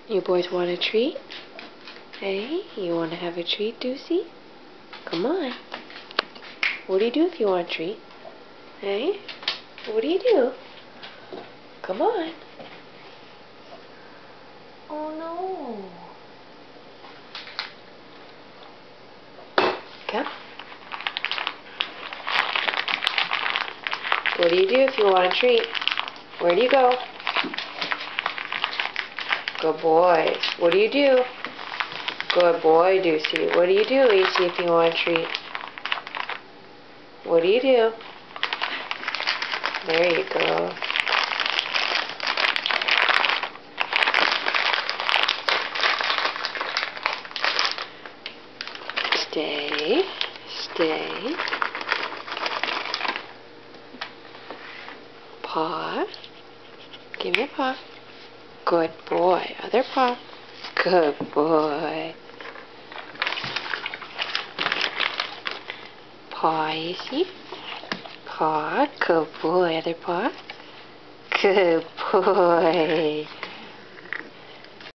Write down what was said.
You boys want a treat? Hey, you want to have a treat, Deucey? Come on. What do you do if you want a treat? Hey, what do you do? Come on. Oh no. Come. What do you do if you want a treat? Where do you go? Good boy. What do you do? Good boy, Deucey. What do you do, AC, if you want a treat? What do you do? There you go. Stay. Stay. Paw. Give me a paw. Good boy. Other paw. Good boy. Paw, AC. Paw. Good boy. Other paw. Good boy.